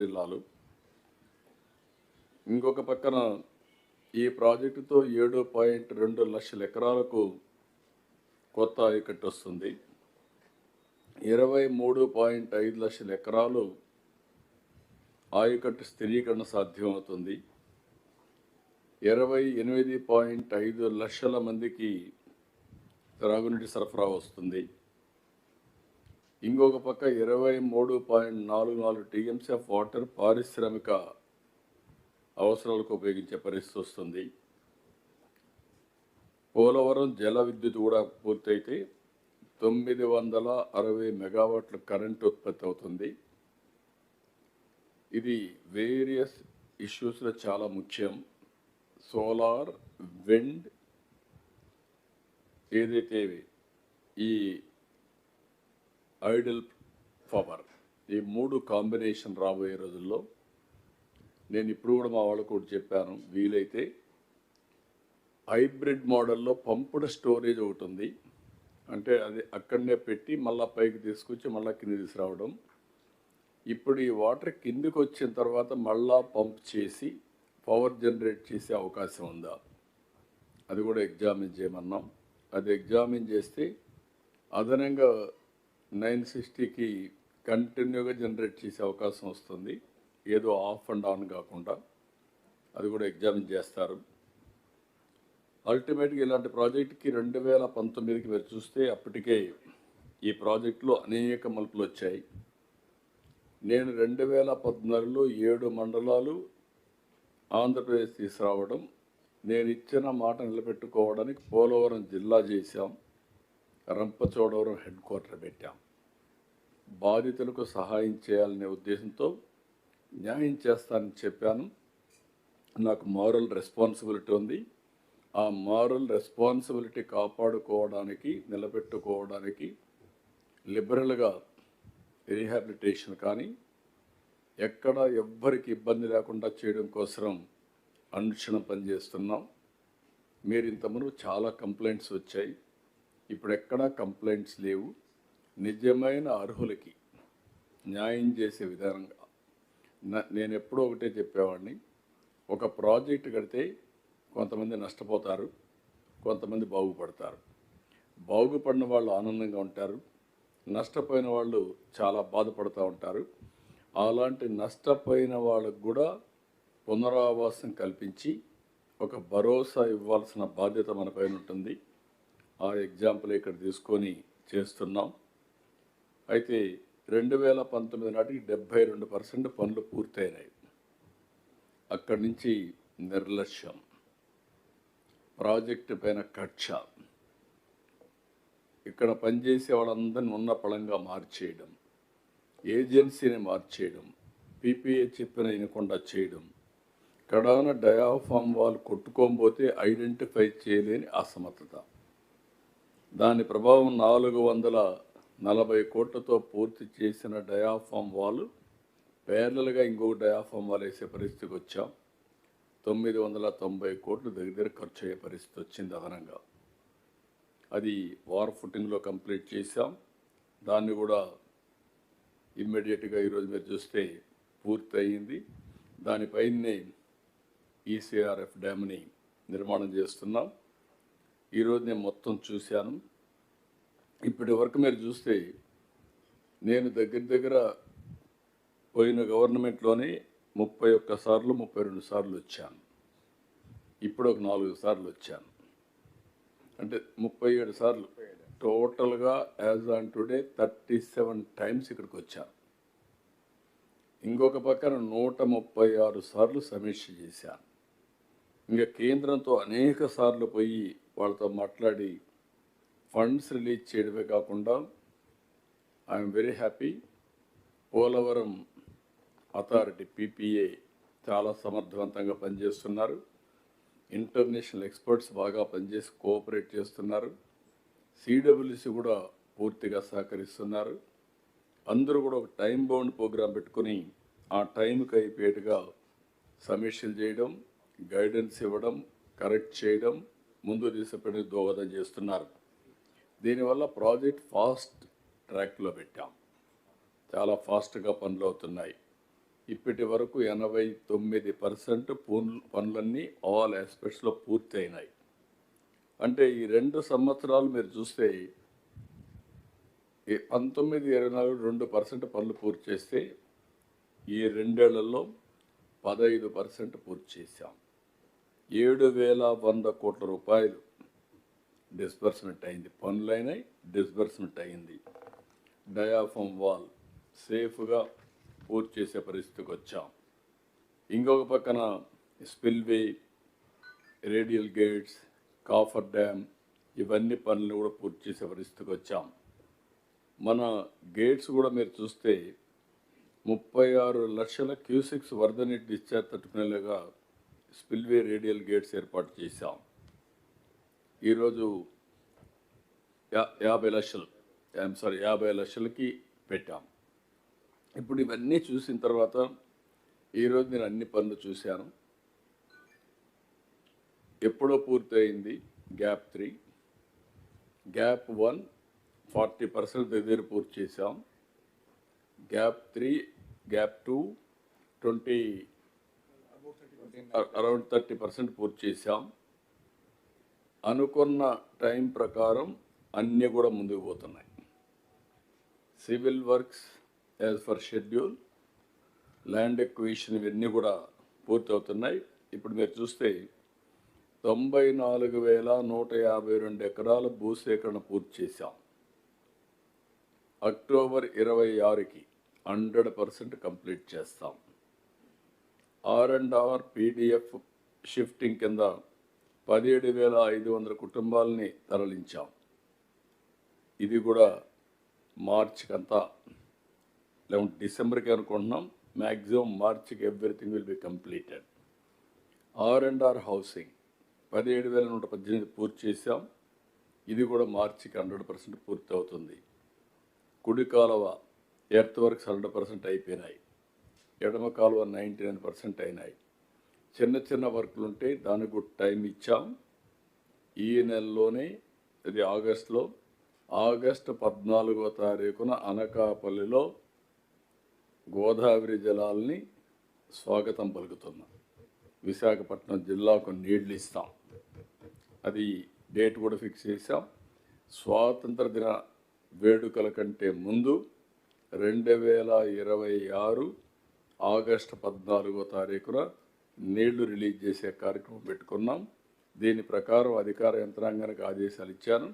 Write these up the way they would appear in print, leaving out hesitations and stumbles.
జిల్లాలు. ఇంకొక పక్కన ఈ ప్రాజెక్టుతో 7.2 లక్షల ఎకరాలకు కొత్త ఆయకట్టు వస్తుంది. 23.5 లక్షల ఎకరాలు ఆయకట్టు స్థిరీకరణ సాధ్యమవుతుంది. 28.5 లక్షల మందికి త్రాగునీటి సరఫరా వస్తుంది. ఇంకొక పక్క 23.44 టీఎంసీ ఆఫ్ వాటర్ పారిశ్రామిక అవసరాలకు ఉపయోగించే పరిస్థితి వస్తుంది. పోలవరం జల విద్యుత్ కూడా పూర్తయితే 960 మెగావాట్ల కరెంటు ఉత్పత్తి అవుతుంది. ఇది వేరియస్ ఇష్యూస్లో చాలా ముఖ్యం. సోలార్, విండ్, ఏదైతే ఈ ఐడల్ పవర్, ఈ మూడు కాంబినేషన్ రాబోయే రోజుల్లో నేను ఇప్పుడు కూడా మా వాళ్ళకు కూడా చెప్పాను, వీలైతే హైబ్రిడ్ మోడల్లో పంపుడ్ స్టోరేజ్ ఒకటి ఉంది. అంటే అది అక్కడనే పెట్టి మళ్ళీ పైకి తీసుకొచ్చి మళ్ళీ కింద తీసుకురావడం. ఇప్పుడు ఈ వాటర్ కిందికి వచ్చిన తర్వాత మళ్ళా పంప్ చేసి పవర్ జనరేట్ చేసే అవకాశం ఉందా, అది కూడా ఎగ్జామిన్ చేయమన్నాం. అది ఎగ్జామిన్ చేస్తే అదనంగా 960కి కంటిన్యూగా జనరేట్ చేసే అవకాశం వస్తుంది. ఏదో ఆఫ్ అండ్ ఆన్ కాకుండా అది కూడా ఎగ్జామిన్ చేస్తారు. అల్టిమేట్గా ఇలాంటి ప్రాజెక్టుకి 2019కి మీరు చూస్తే అప్పటికే ఈ ప్రాజెక్టులో అనేక మలుపులు వచ్చాయి. నేను 2014లో 7 మండలాలు ఆంధ్రప్రదేశ్ తీసుకురావడం, నేను ఇచ్చిన మాట నిలబెట్టుకోవడానికి పోలవరం జిల్లా చేశాం, రంపచోడవరం హెడ్ క్వార్టర్ పెట్టాం. బాధితులకు సహాయం చేయాలనే ఉద్దేశంతో న్యాయం చేస్తానని చెప్పాను. నాకు మారల్ రెస్పాన్సిబిలిటీ ఉంది. ఆ మారల్ రెస్పాన్సిబిలిటీ కాపాడుకోవడానికి, నిలబెట్టుకోవడానికి లిబరల్గా రీహాబిలిటేషన్ కానీ ఎక్కడ ఎవ్వరికి ఇబ్బంది లేకుండా చేయడం కోసం అనుక్షణం పనిచేస్తున్నాం. మీరు ఇంతకుముందు చాలా కంప్లైంట్స్ వచ్చాయి, ఇప్పుడు ఎక్కడా కంప్లైంట్స్ లేవు. నిజమైన అర్హులకి న్యాయం చేసే విధానంగా నేను ఎప్పుడూ ఒకటే చెప్పేవాడిని, ఒక ప్రాజెక్ట్ కడితే కొంతమంది నష్టపోతారు, కొంతమంది బాగుపడతారు. బాగుపడిన వాళ్ళు ఆనందంగా ఉంటారు, నష్టపోయిన వాళ్ళు చాలా బాధపడుతూ ఉంటారు. అలాంటి నష్టపోయిన వాళ్ళకు కూడా పునరావాసం కల్పించి ఒక భరోసా ఇవ్వాల్సిన బాధ్యత మన పైన ఉంటుంది. ఆ ఎగ్జాంపుల్ ఇక్కడ తీసుకొని చేస్తున్నాం. అయితే 2019 నాటికి 72% పనులు పూర్తయినాయి. అక్కడి నుంచి నిర్లక్ష్యం, ప్రాజెక్టు పైన కక్ష, ఇక్కడ పనిచేసే వాళ్ళందరినీ ఉన్న పళంగా మార్చేయడం, ఏజెన్సీని మార్చేయడం, పీపీఏ చెప్పిన వినకుండా చేయడం, కడాన డయాఫామ్ వాళ్ళు కొట్టుకోకపోతే ఐడెంటిఫై చేయలేని అసమర్థత. దాని ప్రభావం 440 కోట్లతో పూర్తి చేసిన డయాఫామ్ వాల్ పేర్లలుగా ఇంకొక డయాఫామ్ వాల్ వేసే పరిస్థితికి వచ్చాం. 990 కోట్లు దగ్గర ఖర్చు అయ్యే పరిస్థితి వచ్చింది అదనంగా. అది వార్ ఫుటింగ్లో కంప్లీట్ చేశాం. దాన్ని కూడా ఇమ్మీడియట్గా ఈరోజు మీరు చూస్తే పూర్తి అయ్యింది. దానిపైనే ఈసీఆర్ఎఫ్ డ్యామ్ని నిర్మాణం చేస్తున్నాం. ఈరోజు నేను మొత్తం చూశాను. ఇప్పటి వరకు మీరు చూస్తే నేను దగ్గర పోయిన గవర్నమెంట్లోనే 31 సార్లు 32 సార్లు వచ్చాను. ఇప్పుడు ఒక 4 సార్లు వచ్చాను, అంటే 37 సార్లు టోటల్గా. యాజ్ ఆన్ టుడే 37 టైమ్స్ ఇక్కడికి వచ్చాను. ఇంకొక పక్కన 136 సార్లు సమీక్ష చేశాను. ఇంకా కేంద్రంతో అనేక సార్లు పోయి వాళ్ళతో మాట్లాడి ఫండ్స్ రిలీజ్ చేయడమే కాకుండా I'm very happy. Polavaram authority PPA చాలా సమర్థవంతంగా పనిచేస్తున్నారు. ఇంటర్నేషనల్ ఎక్స్పర్ట్స్ బాగా పనిచేసి కోఆపరేట్ చేస్తున్నారు. సిడబ్ల్యూసి కూడా పూర్తిగా సహకరిస్తున్నారు. అందరూ కూడా ఒక టైం బౌండ్ ప్రోగ్రాం పెట్టుకుని ఆ టైంకి అయిపోయేట్టుగా సమీక్షలు చేయడం, గైడెన్స్ ఇవ్వడం, కరెక్ట్ చేయడం, ముందు తీసుకుని దోహదం చేస్తున్నారు. దీనివల్ల ప్రాజెక్ట్ ఫాస్ట్ ట్రాక్లో పెట్టాం, చాలా ఫాస్ట్గా పనులు అవుతున్నాయి. ఇప్పటి వరకు 89% పనులన్నీ ఆల్ ఆస్పెక్ట్స్లో పూర్తి అయినాయి. అంటే ఈ 2 సంవత్సరాలు మీరు చూస్తే 19, 24 2% పనులు పూర్తి చేస్తే ఈ 2 ఏళ్లలో 15% పూర్తి చేశాం. 7,100 కోట్ల రూపాయలు డిస్బర్స్మెంట్ అయింది. పనులైనాయి, డిస్బర్స్మెంట్ అయింది. డయాఫామ్ వాల్ సేఫ్గా పూర్తి చేసే పరిస్థితికి వచ్చాం. ఇంకొక పక్కన spillway, radial gates, coffer dam ఇవన్నీ పనులు కూడా పూర్తి చేసే పరిస్థితికి వచ్చాం. మన గేట్స్ కూడా మీరు చూస్తే 36 లక్షల క్యూసెక్స్ వరద నీటి డిశ్చార్జ్ తట్టుకునేలాగా స్పిల్వే రేడియల్ గేట్స్ ఏర్పాటు చేశాం. ఈరోజు 50 లక్షలకి పెట్టాం. ఇప్పుడు ఇవన్నీ చూసిన తర్వాత ఈరోజు నేను అన్ని పనులు చూశాను. ఎప్పుడో పూర్తయింది గ్యాప్ 3, గ్యాప్ 1 40% దగ్గర పూర్తి చేశాం. గ్యాప్ 3, గ్యాప్ 2 అరౌండ్ 30% పూర్తి చేశాం. అనుకున్న టైం ప్రకారం అన్నీ కూడా ముందుకు పోతున్నాయి. Civil works as for schedule, land acquisition ఇవన్నీ కూడా పూర్తి అవుతున్నాయి. ఇప్పుడు మీరు చూస్తే 94,152 ఎకరాల భూసేకరణ పూర్తి చేశాం. అక్టోబర్ 26కి 100% కంప్లీట్ చేస్తాం. R&R పీడిఎఫ్ షిఫ్టింగ్ కింద 17,500 కుటుంబాలని తరలించాం. ఇది కూడా మార్చికంతా లేకుంటే డిసెంబర్కి అనుకుంటున్నాం. మ్యాక్సిమం మార్చికి everything will be completed. R&R housing 17,118 పూర్తి చేశాం. ఇది కూడా మార్చికి 100% పూర్తి అవుతుంది. కుడి కాలువ ఎర్త్ వర్క్స్ 100% అయిపోయినాయి. ఎడమ కాలువ 99% అయినాయి. చిన్న చిన్న వర్క్లు ఉంటే దానికి కూడా టైం ఇచ్చాం. ఈ నెలలోనే ఇది ఆగస్టులో, ఆగస్టు 14వ తారీఖున అనకాపల్లిలో గోదావరి జలాల్ని స్వాగతం పలుకుతున్నాం. విశాఖపట్నం జిల్లాకు నీళ్లు ఇస్తాం. అది డేట్ కూడా ఫిక్స్ చేశాం. స్వాతంత్ర దిన వేడుకల కంటే ముందు 2026 ఆగస్టు 14వ తారీఖున నీళ్లు రిలీజ్ చేసే కార్యక్రమం పెట్టుకున్నాం. దీని ప్రకారం అధికార యంత్రాంగానికి ఆదేశాలు ఇచ్చాను.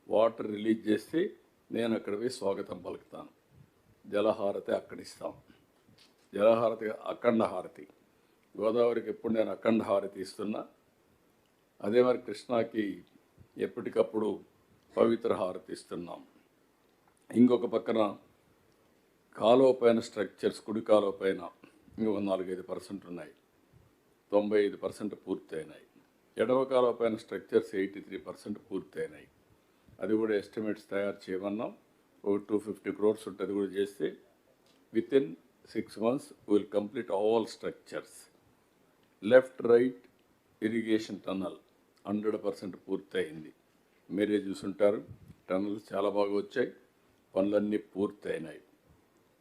వాటర్ రిలీజ్ చేస్తే నేను అక్కడ పోయి స్వాగతం పలుకుతాను. జలహారతి అక్కడిస్తాం. జలహారతి అఖండ హారతి. గోదావరికి ఎప్పుడు నేను అఖండ హారతి ఇస్తున్నా. అదే మరి కృష్ణాకి ఎప్పటికప్పుడు పవిత్ర హారతి ఇస్తున్నాం. ఇంకొక పక్కన కాలువ పైన స్ట్రక్చర్స్, కుడి కాలువ పైన ఇంకొక 4-5% ఉన్నాయి. 95% పూర్తయినాయి. ఎడమ కాలువ పైన స్ట్రక్చర్స్ 83% పూర్తయినాయి. అది కూడా ఎస్టిమేట్స్ తయారు చేయమన్నాం. ఒక 250 crores ఉంటుంది. అది కూడా చేస్తే within 6 months will complete all structures. Left right irrigation tunnel 100% పూర్తయింది. మీరే చూసుంటారు. టన్నల్స్ చాలా బాగా వచ్చాయి. పనులన్నీ పూర్తయినాయి.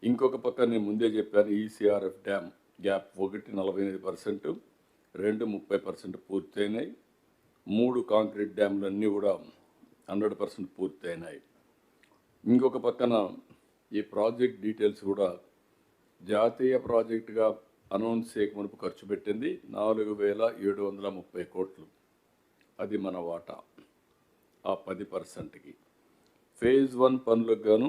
ఇంకొక పక్క నేను ముందే చెప్పాను, ఈసీఆర్ఎఫ్ డ్యామ్ గ్యాప్ 1 48%, 2 30% పూర్తయినాయి. 3 కాంక్రీట్ డ్యామ్లన్నీ కూడా 100% పూర్తయినాయి. ఇంకొక పక్కన ఈ ప్రాజెక్ట్ డీటెయిల్స్ కూడా జాతీయ ప్రాజెక్టుగా అనౌన్స్ చేయకమునుపు ఖర్చు పెట్టింది 4,730 కోట్లు. అది మన వాటా ఆ 10%కి. ఫేజ్ 1 పనులకు గాను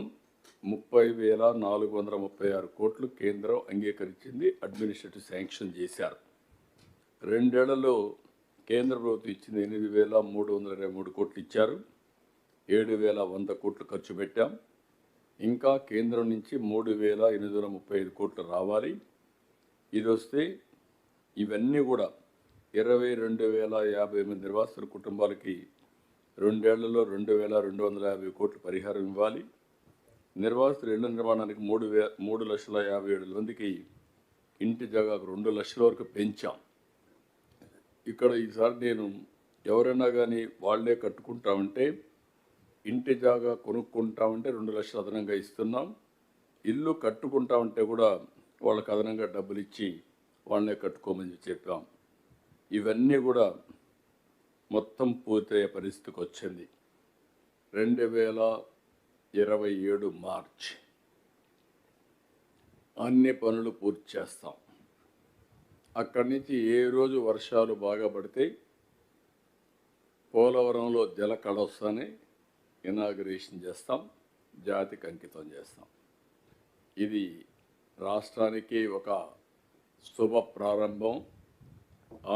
30,436 కోట్లు కేంద్రం అంగీకరించింది. అడ్మినిస్ట్రేటివ్ శాంక్షన్ చేశారు. 2 ఏళ్లలో కేంద్ర ప్రభుత్వం ఇచ్చింది 8,323 కోట్లు ఇచ్చారు. 7,100 కోట్లు ఖర్చు పెట్టాం. ఇంకా కేంద్రం నుంచి 3,835 కోట్లు రావాలి. ఇది వస్తే ఇవన్నీ కూడా 22,058 నిర్వాసితుల కుటుంబాలకి 2 ఏళ్లలో 2,250 కోట్లు పరిహారం ఇవ్వాలి. నిర్వాసితుల ఇళ్ల నిర్మాణానికి 3,50,000 మందికి ఇంటి జాగాకు 2 లక్షల వరకు పెంచాం. ఇక్కడ ఈసారి నేను ఎవరైనా కానీ వాళ్ళే కట్టుకుంటామంటే, ఇంటి జాగా కొనుక్కుంటామంటే 2 లక్షలు అదనంగా ఇస్తున్నాం. ఇల్లు కట్టుకుంటామంటే కూడా వాళ్ళకి అదనంగా డబ్బులు ఇచ్చి వాళ్ళనే కట్టుకోమని చెప్పాం. ఇవన్నీ కూడా మొత్తం పూర్తయ్యే పరిస్థితికి వచ్చింది 2027 మార్చ్. అన్ని పనులు పూర్తి చేస్తాం. అక్కడి నుంచి ఏ రోజు వర్షాలు బాగా పడితే పోలవరంలో జలకళ వస్తానే ఇనాగరేషన్ చేస్తాం, జాతికి అంకితం చేస్తాం. ఇది రాష్ట్రానికి ఒక శుభ ప్రారంభం,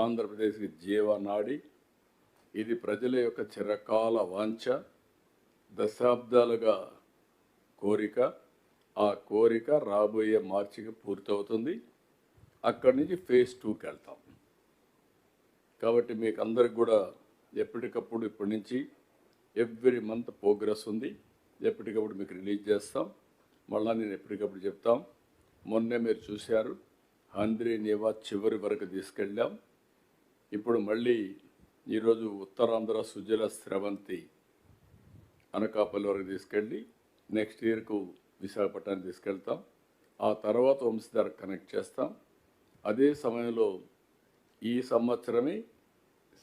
ఆంధ్రప్రదేశ్కి జీవనాడి. ఇది ప్రజల యొక్క చిరకాల వాంఛ, దశాబ్దాలుగా కోరిక. ఆ కోరిక రాబోయే మార్చికి పూర్తవుతుంది. అక్కడి నుంచి ఫేజ్ 2కి వెళ్తాం. కాబట్టి మీకు అందరికి కూడా ఎప్పటికప్పుడు ఇప్పటి నుంచి ఎవ్రీ మంత్ ప్రోగ్రెస్ ఉంది. ఎప్పటికప్పుడు మీకు రిలీజ్ చేస్తాం. మళ్ళీ నేను ఎప్పటికప్పుడు చెప్తాం. మొన్నే మీరు చూశారు, హంద్రీ నీవా చివరి వరకు తీసుకెళ్ళాం. ఇప్పుడు మళ్ళీ ఈరోజు ఉత్తరాంధ్ర సుజల స్రవంతి అనకాపల్లి వరకు తీసుకెళ్ళి నెక్స్ట్ ఇయర్కు విశాఖపట్నానికి తీసుకెళ్తాం. ఆ తర్వాత వంశధార కనెక్ట్ చేస్తాం. అదే సమయంలో ఈ సంవత్సరమే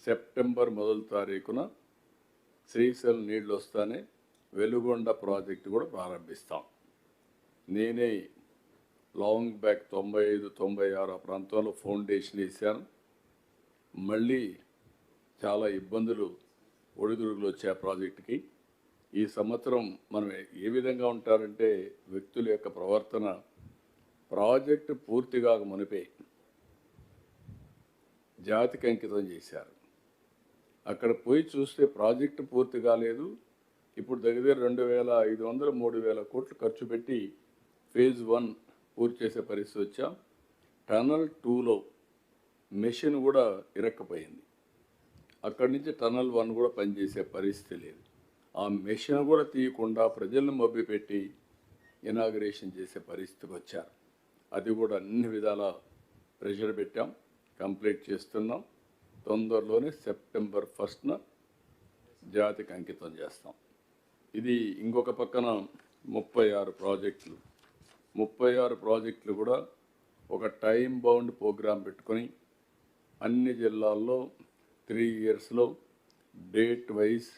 సెప్టెంబర్ మొదటి తారీఖున శ్రీశైలం నీళ్ళు వస్తానే వెలుగొండ ప్రాజెక్టు కూడా ప్రారంభిస్తాం. నేనే లాంగ్ బ్యాక్ 95-96 ఆ ప్రాంతంలో ఫౌండేషన్ వేసాను. మళ్ళీ చాలా ఇబ్బందులు ఒడిదుడుకులు వచ్చే ఆ ప్రాజెక్టుకి. ఈ సంవత్సరం మనం ఏ విధంగా ఉంటారంటే, వ్యక్తుల యొక్క ప్రవర్తన ప్రాజెక్టు పూర్తిగా మునిపే జాతికి అంకితం చేశారు. అక్కడ పోయి చూస్తే ప్రాజెక్టు పూర్తి కాలేదు. ఇప్పుడు దగ్గర 2,500-3,000 కోట్లు ఖర్చు పెట్టి ఫేజ్ 1 పూర్తి చేసే పరిస్థితి వచ్చాం. టనల్ 2లో మెషిన్ కూడా ఇరక్కపోయింది. అక్కడి నుంచి టనల్ 1 కూడా పనిచేసే పరిస్థితి లేదు. ఆ మెషిన్ కూడా తీయకుండా ప్రజలను మభ్యపెట్టి ఇనాగరేషన్ చేసే పరిస్థితికి వచ్చారు. అది కూడా అన్ని విధాల ప్రెషర్ పెట్టాం, కంప్లీట్ చేస్తున్నాం. తొందరలోనే సెప్టెంబర్ 1న జాతికి అంకితం చేస్తాం. ఇది ఇంకొక పక్కన 36 ప్రాజెక్టులు. 36 ప్రాజెక్టులు కూడా ఒక టైం బౌండ్ ప్రోగ్రాం పెట్టుకొని అన్ని జిల్లాల్లో 3 ఇయర్స్లో డేట్ వైజ్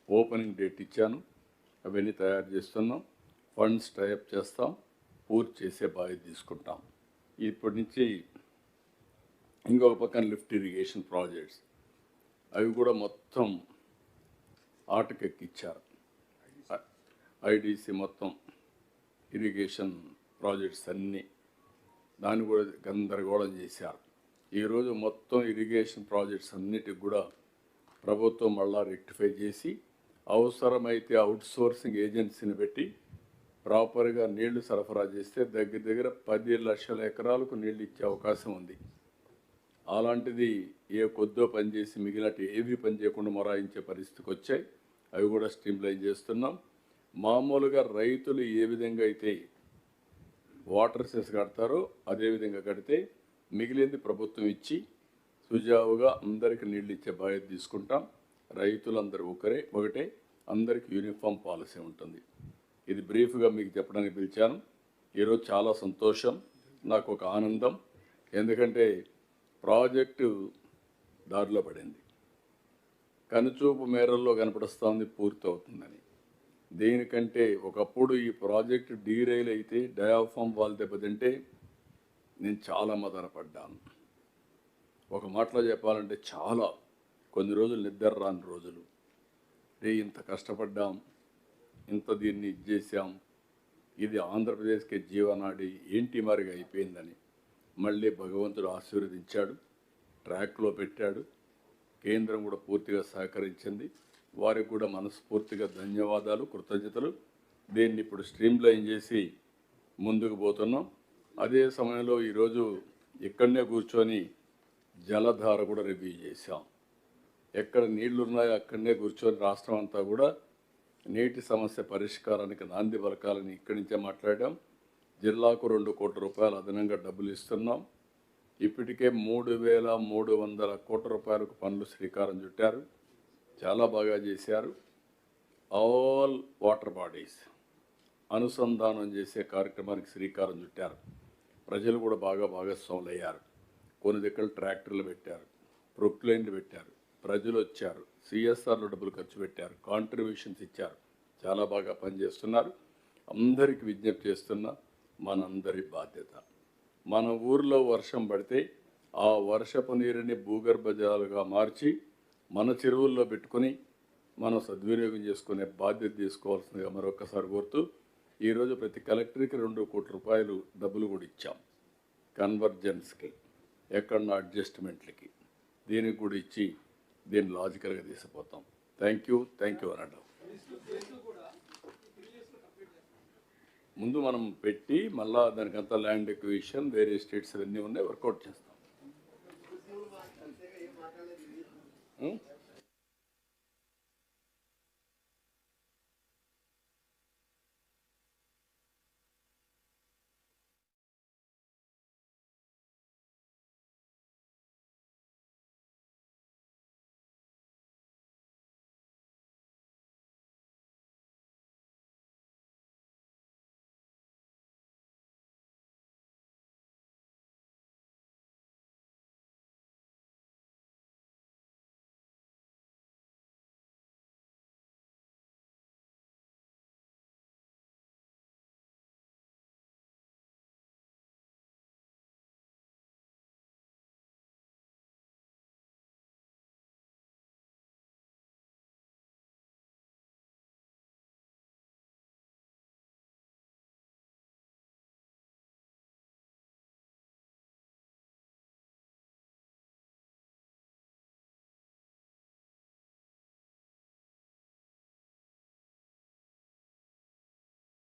ఓపెనింగ్ డేట్ ఇచ్చాను. అవన్నీ తయారు చేస్తున్నాం. ఫండ్స్ టైప్ చేస్తాం, పూర్తి చేసే బాధ్యత తీసుకుంటాం. ఇప్పటి నుంచి ఇంకొక పక్కన లిఫ్ట్ ఇరిగేషన్ ప్రాజెక్ట్స్, అవి కూడా మొత్తం ఆటకెక్కిచ్చారు. ఐడిసి మొత్తం ఇరిగేషన్ ప్రాజెక్ట్స్ అన్నీ దాన్ని కూడా గందరగోళం చేశారు. ఈరోజు మొత్తం ఇరిగేషన్ ప్రాజెక్ట్స్ అన్నిటికి కూడా ప్రభుత్వం మళ్ళా రెక్టిఫై చేసి అవసరమైతే అవుట్సోర్సింగ్ ఏజెన్సీని పెట్టి ప్రాపర్గా నీళ్లు సరఫరా చేస్తే దగ్గర 10 లక్షల ఎకరాలకు నీళ్ళు ఇచ్చే అవకాశం ఉంది. అలాంటిది ఏ కొద్దో పనిచేసి మిగిలినట్టు ఏవి పని చేయకుండా మొరాయించే పరిస్థితికి వచ్చాయి. అవి కూడా స్ట్రీమ్లైన్ చేస్తున్నాం. మామూలుగా రైతులు ఏ విధంగా అయితే వాటర్ సెస్ కడతారో అదేవిధంగా కడితే మిగిలింది ప్రభుత్వం ఇచ్చి సుజావుగా అందరికీ నీళ్ళు ఇచ్చే బాధ్యత తీసుకుంటాం. రైతులందరూ ఒకటే, అందరికీ యూనిఫామ్ పాలసీ ఉంటుంది. ఇది బ్రీఫ్గా మీకు చెప్పడానికి పిలిచాను. ఈరోజు చాలా సంతోషం, నాకు ఒక ఆనందం. ఎందుకంటే ప్రాజెక్టు దారిలో పడింది, కనుచూపు మేరల్లో కనపడుస్తోంది, పూర్తి అవుతుందని. దీనికంటే ఒకప్పుడు ఈ ప్రాజెక్టు డీరైల్ అయితే డయాఫామ్ వాల్ దెబ్బతింటే నేను చాలా మదనపడ్డాను. ఒక మాటలో చెప్పాలంటే చాలా కొన్ని రోజులు నిద్ర రాని రోజులు. ఇంత కష్టపడ్డాం, ఇంత దీన్ని చేసాం, ఇది ఆంధ్రప్రదేశ్కి జీవనాడి ఏంటి మరిగా అయిపోయిందని మళ్ళీ భగవంతుడు ఆశీర్వదించాడు, ట్రాక్లో పెట్టాడు. కేంద్రం కూడా పూర్తిగా సహకరించింది. వారికి కూడా మనస్ఫూర్తిగా ధన్యవాదాలు, కృతజ్ఞతలు. దీన్ని ఇప్పుడు స్ట్రీమ్లైన్ చేసి ముందుకు పోతున్నాం. అదే సమయంలో ఈరోజు ఇక్కడనే కూర్చొని జలధార కూడా రివ్యూ చేశాం. ఎక్కడ నీళ్లు ఉన్నాయో అక్కడనే కూర్చొని రాష్ట్రం అంతా కూడా నీటి సమస్య పరిష్కారానికి నాంది పలకాలని ఇక్కడి నుంచే మాట్లాడాం. జిల్లాకు 2 కోట్ల రూపాయలు అదనంగా డబ్బులు ఇస్తున్నాం. ఇప్పటికే 3,300 కోట్ల రూపాయలకు పనులు శ్రీకారం చుట్టారు. చాలా బాగా చేశారు. ఆల్ వాటర్ బాడీస్ అనుసంధానం చేసే కార్యక్రమానికి శ్రీకారం చుట్టారు. ప్రజలు కూడా బాగా భాగస్వాములు అయ్యారు. కొన్ని దగ్గర ట్రాక్టర్లు పెట్టారు, ప్రొక్లైన్లు పెట్టారు, ప్రజలు వచ్చారు, సిఎస్ఆర్లో డబ్బులు ఖర్చు పెట్టారు, కాంట్రిబ్యూషన్స్ ఇచ్చారు. చాలా బాగా పనిచేస్తున్నారు. అందరికీ విజ్ఞప్తి చేస్తున్నా, మనందరి బాధ్యత. మన ఊర్లో వర్షం పడితే ఆ వర్షపు నీరుని భూగర్భ జలాలుగా మార్చి మన చెరువుల్లో పెట్టుకొని మనం సద్వినియోగం చేసుకునే బాధ్యత తీసుకోవాల్సిందిగా మరొకసారి కోరుతూ, ఈరోజు ప్రతి కలెక్టర్కి 2 కోట్ల రూపాయలు డబ్బులు కూడా ఇచ్చాం. కన్వర్జెన్స్కి, ఎక్కడన్నా అడ్జస్ట్మెంట్లకి, దీనికి కూడా ఇచ్చి దీన్ని లాజికల్గా తీసుకుపోతాం. థ్యాంక్ యూ అనడం. ముందు మనం పెట్టి మళ్ళా దానికంతా ల్యాండ్ ఎక్విజిషన్, వేరే స్టేట్స్ అవన్నీ ఉన్నాయి, వర్కౌట్ చేస్తాం.